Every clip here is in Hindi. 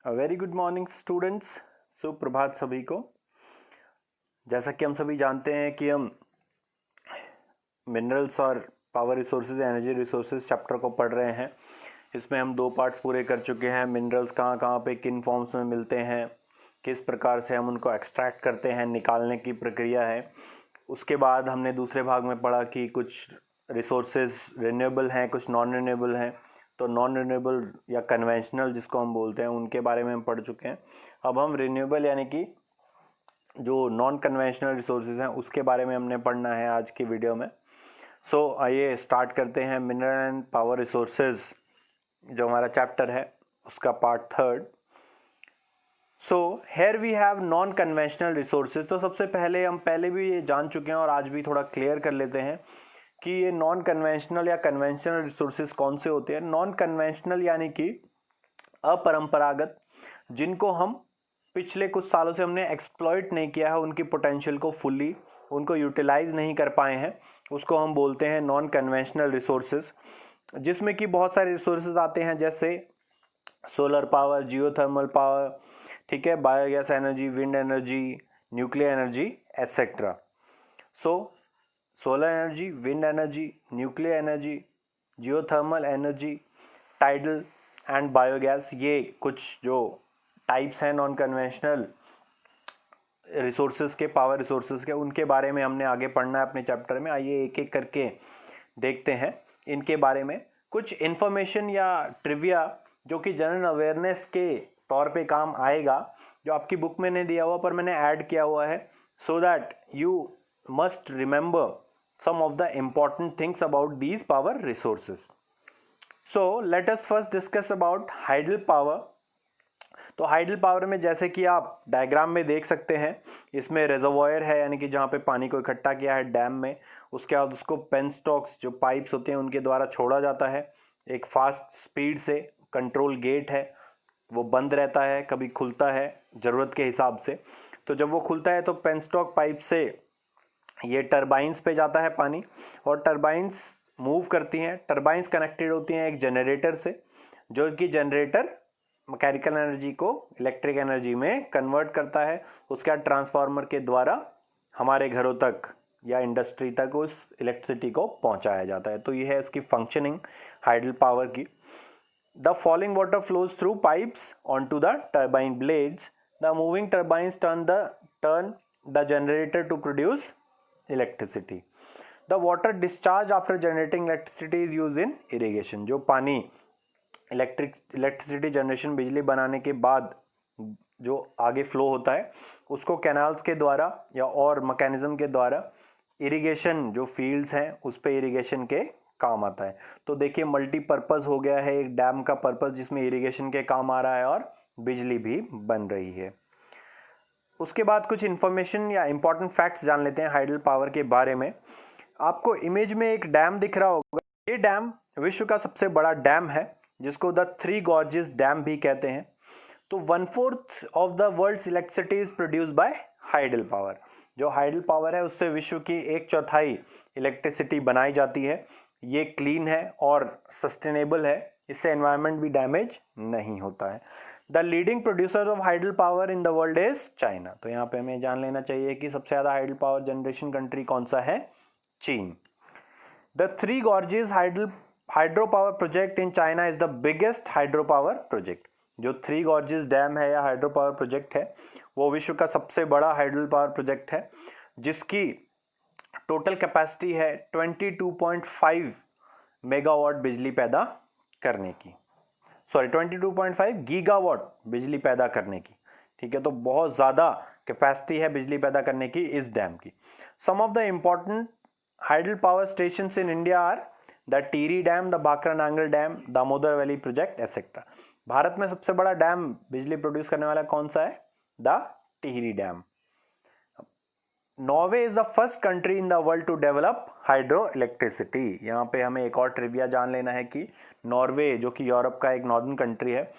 Very good morning students. सुप्रभात सभी को। जैसा कि हम सभी जानते हैं कि हम मिनरल्स और power resources energy resources chapter को पढ़ रहे हैं। इसमें हम 2 पार्ट्स पूरे कर चुके हैं। मिनरल्स कहाँ कहाँ पे किन फॉर्म्स में मिलते हैं, किस प्रकार से हम उनको एक्सट्रैक्ट करते हैं, निकालने की प्रक्रिया है। उसके बाद हमने दूसरे भाग में पढ़ा कि कुछ रिसोर्सेज रिन्यूएबल हैं, कुछ नॉन रिन्यूएबल हैं। तो नॉन रिन्यूएबल या कन्वेंशनल जिसको हम बोलते हैं उनके बारे में हम पढ़ चुके हैं। अब हम रिन्यूएबल यानी कि जो नॉन कन्वेंशनल रिसोर्सेज हैं उसके बारे में हमने पढ़ना है आज की वीडियो में। आइए स्टार्ट करते हैं। मिनरल एंड पावर रिसोर्सेज जो हमारा चैप्टर है उसका part 3। Here we have non conventional resources. तो सबसे पहले हम पहले भी ये जान चुके हैं और आज भी थोड़ा क्लियर कर लेते हैं कि ये नॉन कन्वेंशनल या कन्वेंशनल रिसोर्सेज कौन से होते हैं। नॉन कन्वेंशनल यानी कि अपरंपरागत, जिनको हम पिछले कुछ सालों से हमने एक्सप्लॉइट नहीं किया है, उनकी पोटेंशियल को फुल्ली उनको यूटिलाइज नहीं कर पाए हैं, उसको हम बोलते हैं नॉन कन्वेंशनल रिसोर्सेज। जिसमें कि बहुत सारे रिसोर्सेज आते हैं जैसे सोलर पावर, जियोथर्मल पावर, ठीक है, biogas energy, wind energy, nuclear energy etcetera. Solar energy, wind energy, nuclear energy, geothermal energy, tidal and biogas, ये कुछ जो टाइप्स हैं नॉन कन्वेंशनल रिसोर्सेज के, पावर रिसोर्सेज के, उनके बारे में हमने आगे पढ़ना है अपने चैप्टर में। आइए एक एक करके देखते हैं इनके बारे में। कुछ इन्फॉर्मेशन या ट्रिविया जो कि जनरल अवेयरनेस के तौर पे काम आएगा, जो आपकी बुक में नहीं दिया हुआ पर मैंने ऐड किया हुआ है, so that you must remember some of the important things about these power resources. So let us first discuss about hydel power. तो हाइडल पावर में जैसे कि आप डायग्राम में देख सकते हैं, इसमें रिजर्वॉयर है यानी कि जहाँ पे पानी को इकट्ठा किया है डैम में। उसके बाद उसको पेनस्टॉक्स जो पाइप्स होते हैं उनके द्वारा छोड़ा जाता है एक फास्ट स्पीड से। कंट्रोल गेट है, वो बंद रहता है, कभी खुलता है ज़रूरत के हिसाब से। तो जब वो खुलता है तो पेनस्टॉक पाइप से ये टरबाइंस पे जाता है पानी, और टरबाइंस मूव करती हैं। टरबाइंस कनेक्टेड होती हैं एक जनरेटर से, जो कि जनरेटर मैकेनिकल एनर्जी को इलेक्ट्रिक एनर्जी में कन्वर्ट करता है। उसके बाद ट्रांसफार्मर के द्वारा हमारे घरों तक या इंडस्ट्री तक उस इलेक्ट्रिसिटी को पहुंचाया जाता है। तो ये है इसकी फंक्शनिंग हाइडल पावर की। The falling water flows through pipes on to the turbine blades. The moving turbines turn the generator to produce electricity. The water discharged after generating electricity is used in irrigation. जो पानी इलेक्ट्रिसिटी जनरेशन, बिजली बनाने के बाद जो आगे फ्लो होता है उसको कैनाल्स के द्वारा या और मैकेनिज्म के द्वारा इरिगेशन, जो फील्ड्स हैं उस पे इरिगेशन के काम आता है। तो देखिए मल्टीपर्पज हो गया है एक डैम का पर्पज, जिसमें इरिगेशन के काम आ रहा है और बिजली भी बन रही है। उसके बाद कुछ इन्फॉर्मेशन या इंपॉर्टेंट फैक्ट्स जान लेते हैं हाइडल पावर के बारे में। आपको इमेज में एक डैम दिख रहा होगा। ये डैम विश्व का सबसे बड़ा डैम है, जिसको द थ्री गॉर्जेस डैम भी कहते हैं। तो 1/4 of the world's electricity is produced by hydel power. जो हाइडल पावर है उससे विश्व की 1/4 इलेक्ट्रिसिटी बनाई जाती है। ये क्लीन है और सस्टेनेबल है, इससे एनवायरनमेंट भी डैमेज नहीं होता है। The leading producer of hydel power in the world is China. तो यहाँ पे हमें जान लेना चाहिए कि सबसे ज़्यादा हाइडल पावर जनरेशन कंट्री कौन सा है, चीन। The three gorges hydro power project in China is the biggest hydro power project. जो थ्री गॉर्जेस डैम है या हाइड्रो पावर प्रोजेक्ट है वो विश्व का सबसे बड़ा हाइडल पावर प्रोजेक्ट है, जिसकी टोटल कैपेसिटी है 22.5 मेगावाट बिजली पैदा करने की। 22.5 गीगावाट बिजली पैदा करने की, ठीक है। तो बहुत ज़्यादा कैपेसिटी है बिजली पैदा करने की इस डैम की। Some of the important hydel power stations in India are the Tehri dam, the Bhakra Nangal dam, Damodar valley project etcetera. Bharat में सबसे बड़ा डैम बिजली प्रोड्यूस करने वाला कौन सा है, the Tehri dam. Norway is the first country in the world to develop hydro electricity. यहाँ पे हमें एक और ट्रिविया जान लेना है कि नॉर्वे, जो कि यूरोप का एक नॉर्दर्न कंट्री है,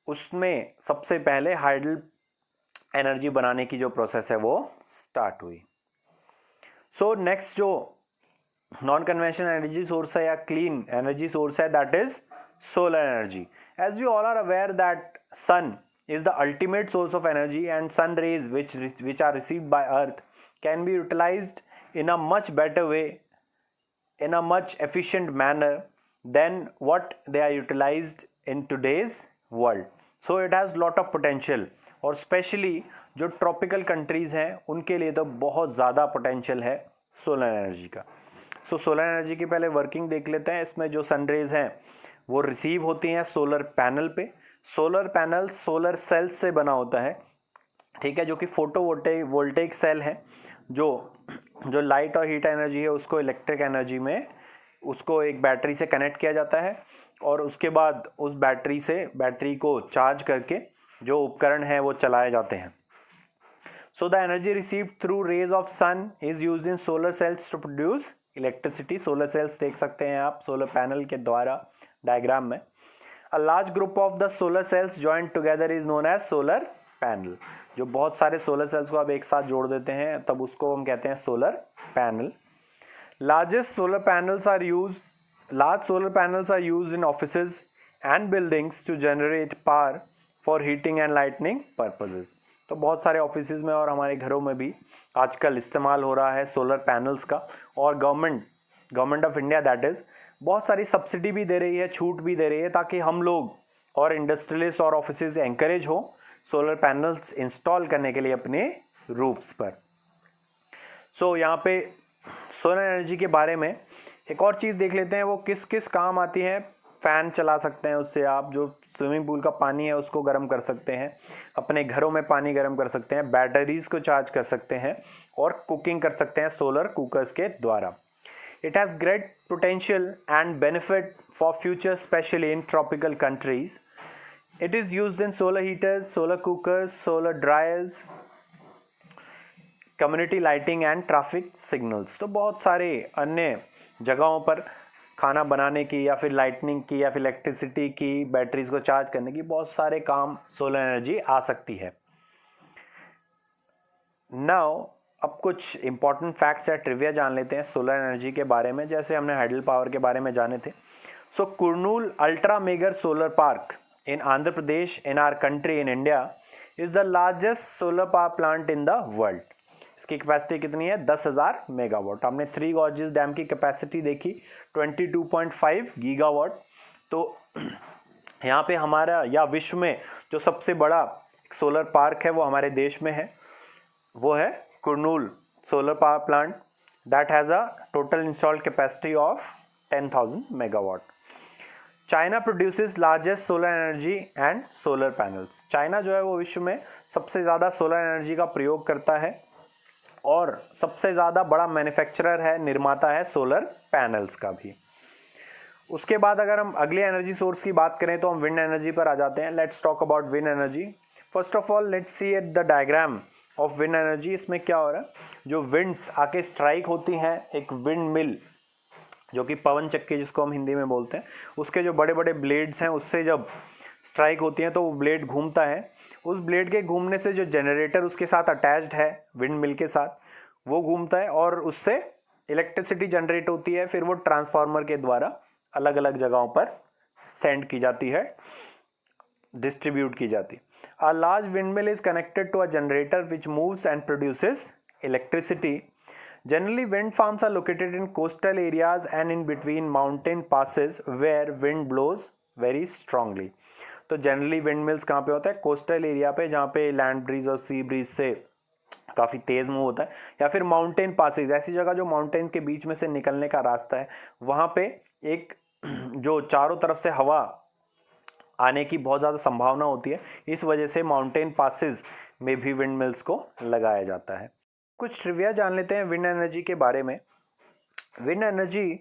उसमें सबसे पहले हाइडल एनर्जी बनाने की जो प्रोसेस है वो स्टार्ट हुई। सो नेक्स्ट जो नॉन कन्वेंशनल एनर्जी सोर्स है या क्लीन एनर्जी सोर्स है, that is solar energy. As we all are aware that sun is the ultimate source of energy, and sun rays which are received by earth can be utilized in a much better way, in a much efficient manner than what they are utilized in today's world. So it has lot of potential, और स्पेशली जो ट्रॉपिकल कंट्रीज हैं उनके लिए तो बहुत ज़्यादा पोटेंशियल है सोलर एनर्जी का। सो सोलर एनर्जी की पहले वर्किंग देख लेते हैं। इसमें जो सनरेज हैं वो रिसीव होती हैं सोलर पैनल पे। सोलर पैनल सोलर सेल्स से बना होता है, ठीक है, जो कि वोल्टेइक सेल है, जो लाइट और हीट एनर्जी है उसको इलेक्ट्रिक एनर्जी में उसको एक बैटरी से कनेक्ट किया जाता है, और उसके बाद उस बैटरी को चार्ज करके जो उपकरण है वो चलाए जाते हैं। So the energy received through rays of sun is used in solar cells to produce electricity. Solar cells देख सकते हैं आप सोलर पैनल के द्वारा डायग्राम में। A large group of the solar cells joint together is known as solar panel. जो बहुत सारे सोलर सेल्स को आप एक साथ जोड़ देते हैं तब उसको हम कहते हैं solar panel. Large solar panels are used in offices and buildings to generate power for heating and lighting purposes. तो बहुत सारे ऑफिसेज में और हमारे घरों में भी आजकल इस्तेमाल हो रहा है सोलर पैनल्स का, और government of India that is बहुत सारी सब्सिडी भी दे रही है, छूट भी दे रही है, ताकि हम लोग और इंडस्ट्रियलिस्ट और ऑफिसेज एंकरेज हो सोलर पैनल्स इंस्टॉल करने के लिए अपने रूफ्स पर। सो यहाँ पे सोलर एनर्जी के बारे में एक और चीज़ देख लेते हैं, वो किस किस काम आती है। फ़ैन चला सकते हैं उससे, आप जो स्विमिंग पूल का पानी है उसको गर्म कर सकते हैं, अपने घरों में पानी गर्म कर सकते हैं, बैटरीज को चार्ज कर सकते हैं, और कुकिंग कर सकते हैं सोलर कुकर्स के द्वारा। It has great potential and benefit for future specially in tropical countries. It is used in solar heaters, solar cookers, solar dryers, community lighting and traffic signals. तो बहुत सारे अन्य जगहों पर खाना बनाने की या फिर लाइटनिंग की या फिर इलेक्ट्रिसिटी की, बैटरीज को चार्ज करने की बहुत सारे काम सोलर एनर्जी आ सकती है। नाउ अब कुछ इंपॉर्टेंट फैक्ट्स या ट्रिविया जान लेते हैं सोलर एनर्जी के बारे में, जैसे हमने हाइडल पावर के बारे में जाने थे। So Kurnool ultra mega solar park in Andhra Pradesh in our country in India is the largest solar power plant in the world. इसकी कैपेसिटी कितनी है? 10,000 मेगावाट। हमने थ्री गॉर्जेस डैम की कैपेसिटी देखी 22.5 गीगावाट। तो यहाँ पे हमारा या विश्व में जो सबसे बड़ा सोलर पार्क है वो हमारे देश में है, वो है Kurnool solar power plant that has a total installed capacity of 10,000 megawatt. China produces largest solar energy and solar panels. China जो है वो विश्व में सबसे ज़्यादा सोलर एनर्जी का प्रयोग करता है और सबसे ज़्यादा बड़ा मैन्युफैक्चरर है, निर्माता है सोलर पैनल्स का भी। उसके बाद अगर हम अगले एनर्जी सोर्स की बात करें तो हम विंड एनर्जी पर आ जाते हैं। Let's talk about wind energy. First of all let's see at the diagram of wind energy. इसमें क्या हो रहा है, जो विंड्स आके स्ट्राइक होती हैं एक विंड मिल, जो कि पवन चक्की जिसको हम हिंदी में बोलते हैं, उसके जो बड़े बड़े ब्लेड्स हैं उससे जब स्ट्राइक होती हैं तो वो ब्लेड घूमता है। उस ब्लेड के घूमने से जो जनरेटर उसके साथ अटैच्ड है विंड मिल के साथ, वो घूमता है और उससे इलेक्ट्रिसिटी जनरेट होती है। फिर वो ट्रांसफार्मर के द्वारा अलग अलग जगहों पर सेंड की जाती है, डिस्ट्रीब्यूट की जाती है। A large windmill is connected to a generator which moves and produces electricity. Generally, wind farms are located in coastal areas and in between mountain passes where wind blows very strongly. तो जनरली विंड मिल्स कहाँ पे होता है? कोस्टल एरिया पे, जहाँ पे लैंड ब्रीज और सी ब्रीज से काफ़ी तेज़ मूव होता है, या फिर माउंटेन पासेज, ऐसी जगह जो माउंटेन्स के बीच में से निकलने का रास्ता है, वहाँ पे एक जो चारों तरफ से हवा आने की बहुत ज़्यादा संभावना होती है, इस वजह से माउंटेन पासेज में भी विंड मिल्स को लगाया जाता है। कुछ ट्रिविया जान लेते हैं विंड एनर्जी के बारे में। विंड एनर्जी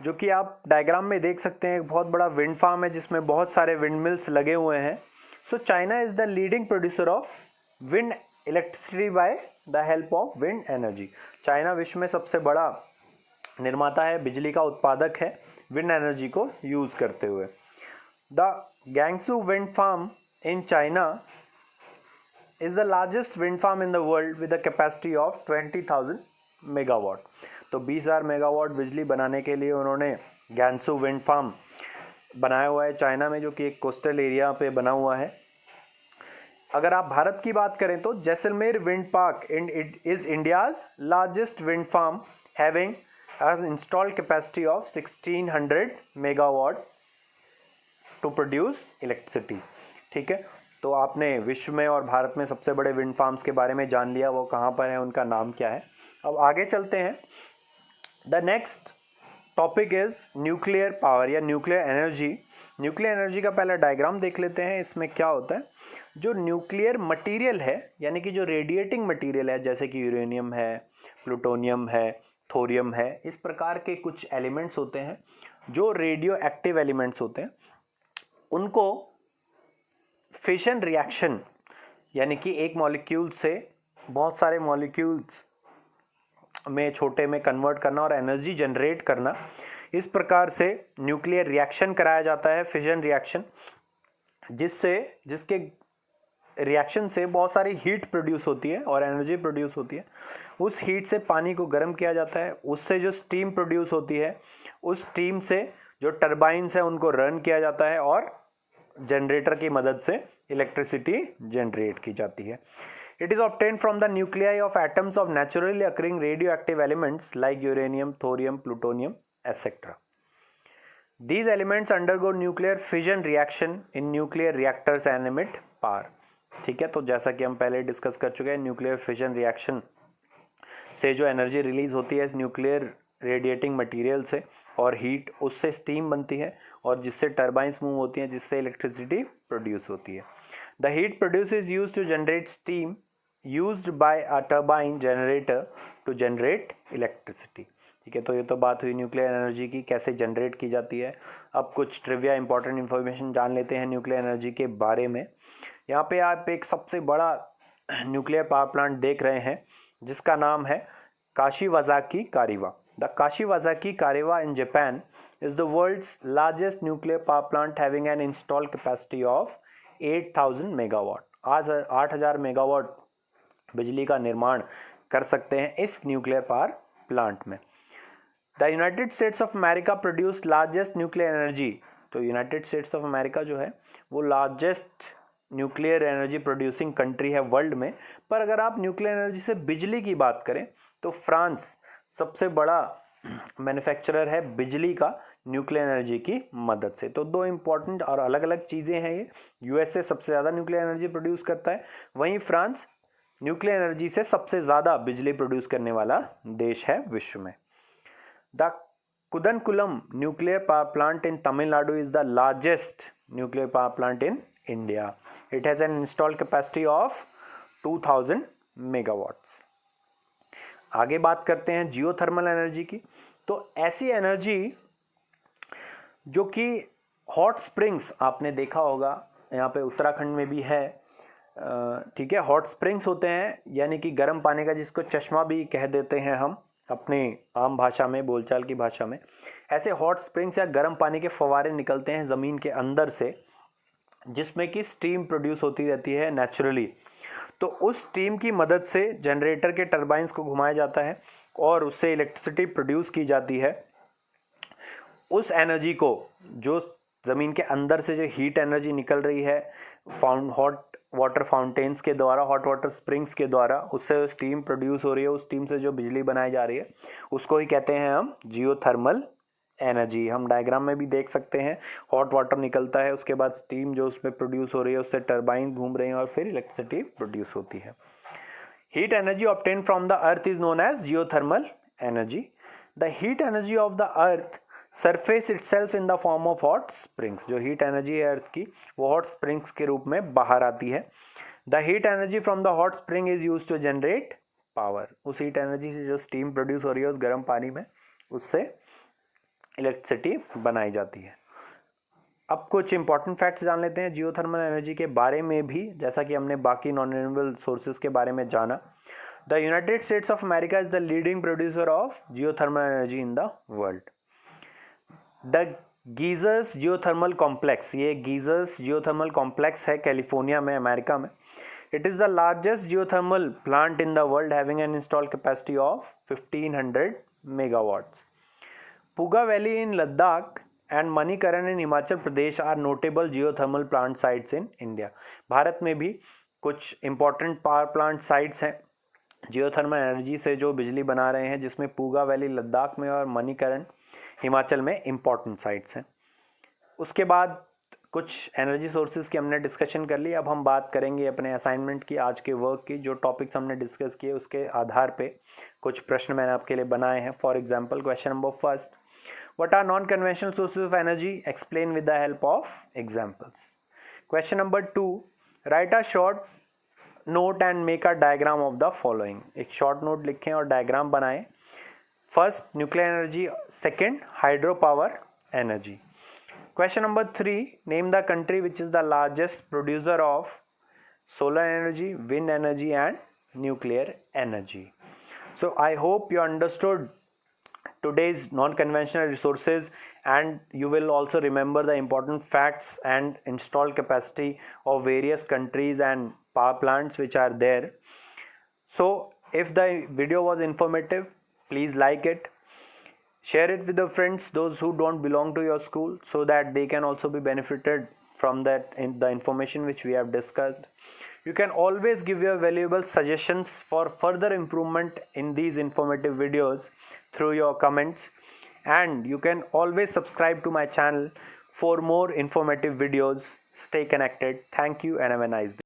जो कि आप डायग्राम में देख सकते हैं, एक बहुत बड़ा विंड फार्म है जिसमें बहुत सारे विंड मिल्स लगे हुए हैं। So China is the leading producer of wind electricity by the help of wind energy. China विश्व में सबसे बड़ा निर्माता है, बिजली का उत्पादक है विंड एनर्जी को यूज करते हुए। The Gansu wind farm in China is the largest wind farm in the world with a capacity of 20,000 megawatt. तो 20,000 मेगावाट बिजली बनाने के लिए उन्होंने गैंसू विंड फार्म बनाया हुआ है चाइना में, जो कि एक कोस्टल एरिया पे बना हुआ है। अगर आप भारत की बात करें तो Jaisalmer wind park is India's largest wind farm having an installed capacity of 1600 megawatt to produce electricity. ठीक है, तो आपने विश्व में और भारत में सबसे बड़े विंड फार्म्स के बारे में जान लिया, वो कहाँ पर है, उनका नाम क्या है। अब आगे चलते हैं। The next topic is nuclear power या न्यूक्लियर एनर्जी। न्यूक्लियर एनर्जी का पहला डायग्राम देख लेते हैं। इसमें क्या होता है, जो न्यूक्लियर मटेरियल है यानी कि जो रेडिएटिंग मटेरियल है, जैसे कि यूरेनियम है, प्लूटोनियम है, थोरियम है, इस प्रकार के कुछ एलिमेंट्स होते हैं जो रेडियो एक्टिव एलिमेंट्स होते हैं। उनको फिशन रिएक्शन यानी कि एक मॉलिक्यूल से बहुत सारे मॉलिक्यूल्स में छोटे में कन्वर्ट करना और एनर्जी जनरेट करना, इस प्रकार से न्यूक्लियर रिएक्शन कराया जाता है, फिशन रिएक्शन, जिसके रिएक्शन से बहुत सारी हीट प्रोड्यूस होती है और एनर्जी प्रोड्यूस होती है। उस हीट से पानी को गर्म किया जाता है, उससे जो स्टीम प्रोड्यूस होती है, उस स्टीम से जो टरबाइन्स है उनको रन किया जाता है और जनरेटर की मदद से इलेक्ट्रिसिटी जनरेट की जाती है। It is obtained from the nuclei of atoms of naturally occurring radio active elements like uranium, thorium, plutonium etcetera. These elements undergo nuclear fission reaction in nuclear reactors and emit power। ठीक है, तो जैसा कि हम पहले डिस्कस कर चुके हैं, न्यूक्लियर फिशन रिएक्शन से जो एनर्जी रिलीज होती है न्यूक्लियर रेडिएटिंग मटेरियल से और हीट, उससे स्टीम बनती है और जिससे टरबाइंस मूव होती हैं, जिससे इलेक्ट्रिसिटी प्रोड्यूस होती है। The heat produce is use to generate steam used by a turbine generator to generate electricity. ठीक है, तो ये तो बात हुई न्यूक्लियर एनर्जी की, कैसे जनरेट की जाती है। अब कुछ ट्रिविया इंपॉर्टेंट इन्फॉर्मेशन जान लेते हैं न्यूक्लियर एनर्जी के बारे में। यहाँ पे आप एक सबसे बड़ा न्यूक्लियर पावर प्लांट देख रहे हैं जिसका नाम है Kashiwazaki Kariwa. The Kashiwazaki Kariwa in Japan is the world's largest nuclear power plant having an installed capacity of 8000 megawatt. आज 8000 मेगावाट बिजली का निर्माण कर सकते हैं इस न्यूक्लियर पावर प्लांट में। The United States of America produce largest nuclear energy. तो यूनाइटेड स्टेट्स ऑफ अमेरिका जो है वो largest nuclear energy producing country है वर्ल्ड में। पर अगर आप न्यूक्लियर एनर्जी से बिजली की बात करें तो फ्रांस सबसे बड़ा मैन्युफैक्चरर है बिजली का न्यूक्लियर एनर्जी की मदद से। तो दो इंपॉर्टेंट और अलग अलग चीज़ें हैं ये। यूएसए सबसे ज़्यादा न्यूक्लियर एनर्जी प्रोड्यूस करता है, वहीं फ्रांस न्यूक्लियर एनर्जी से सबसे ज़्यादा बिजली प्रोड्यूस करने वाला देश है विश्व में। The Kudankulam nuclear power plant in Tamil Nadu is the largest nuclear power plant in India. It has an installed capacity of 2000 megawatts. आगे बात करते हैं जियोथर्मल एनर्जी की। तो ऐसी एनर्जी जो कि हॉट स्प्रिंग्स, आपने देखा होगा यहाँ पे उत्तराखंड में भी है, ठीक है, हॉट स्प्रिंग्स होते हैं यानी कि गर्म पानी का, जिसको चश्मा भी कह देते हैं हम अपने आम भाषा में, बोलचाल की भाषा में। ऐसे हॉट स्प्रिंग्स या गर्म पानी के फव्वारे निकलते हैं ज़मीन के अंदर से, जिसमें कि स्टीम प्रोड्यूस होती रहती है नेचुरली। तो उस स्टीम की मदद से जनरेटर के टरबाइंस को घुमाया जाता है और उससे इलेक्ट्रिसिटी प्रोड्यूस की जाती है। उस एनर्जी को, जो ज़मीन के अंदर से जो हीट एनर्जी निकल रही है हॉट वाटर फाउंटेन्स के द्वारा, हॉट वाटर स्प्रिंग्स के द्वारा, उससे स्टीम प्रोड्यूस हो रही है, उस स्टीम से जो बिजली बनाई जा रही है उसको ही कहते हैं हम जियोथर्मल एनर्जी। हम डायग्राम में भी देख सकते हैं, हॉट वाटर निकलता है, उसके बाद स्टीम जो उसमें प्रोड्यूस हो रही है उससे टरबाइन घूम रहे हैं और फिर इलेक्ट्रिसिटी प्रोड्यूस होती है। Heat energy obtain from the earth is known as geothermal energy. The heat energy of the earth surface itself in the form of hot springs. जो हीट एनर्जी है अर्थ की, वो हॉट स्प्रिंग्स के रूप में बाहर आती है। The heat energy from the hot spring is use to generate power. उस हीट एनर्जी से जो स्टीम प्रोड्यूस हो रही है उस गर्म पानी में, उससे इलेक्ट्रिसिटी बनाई जाती है। अब कुछ इंपॉर्टेंट फैक्ट्स जान लेते हैं जियोथर्मल एनर्जी के बारे में भी, जैसा कि हमने बाकी नॉन रिन्यूएबल सोर्सेज के बारे में जाना। The United States of America is the leading producer of geothermal energy in the world. The Geysers geothermal complex, ये गीजर्स जियोथर्मल कॉम्प्लेक्स है कैलिफोर्निया में, अमेरिका में। It is the largest geothermal plant in the world having an installed capacity of 1500 megawatts. Puga valley in Ladakh and Manikaran in Himachal Pradesh are notable geothermal plant sites in India. Bharat में भी कुछ इम्पोर्टेंट पावर प्लांट साइट्स हैं जियोथर्मल एनर्जी से जो बिजली बना रहे हैं, जिसमें पूगा वैली लद्दाख में और मणिकरण हिमाचल में इम्पोर्टेंट साइट्स हैं। उसके बाद कुछ एनर्जी सोर्सेज की हमने डिस्कशन कर ली। अब हम बात करेंगे अपने असाइनमेंट की, आज के वर्क की। जो टॉपिक्स हमने डिस्कस किए उसके आधार पे कुछ प्रश्न मैंने आपके लिए बनाए हैं। For example question number first, what are non conventional sources of energy, explain with the help of examples. Question number 2, write a short note and make a diagram of the following. एक शॉर्ट नोट लिखें और डायग्राम बनाएं। First nuclear energy, second hydro power energy. Question number 3, name the country which is the largest producer of solar energy, wind energy and nuclear energy. So I hope you understood today's non-conventional resources, and you will also remember the important facts and installed capacity of various countries and power plants which are there. So if the video was informative, please like it. Share it with the friends, those who don't belong to your school, so that they can also be benefited from that in the information which we have discussed. You can always give your valuable suggestions for further improvement in these informative videos through your comments, and you can always subscribe to my channel for more informative videos. Stay connected. Thank you and have a nice day.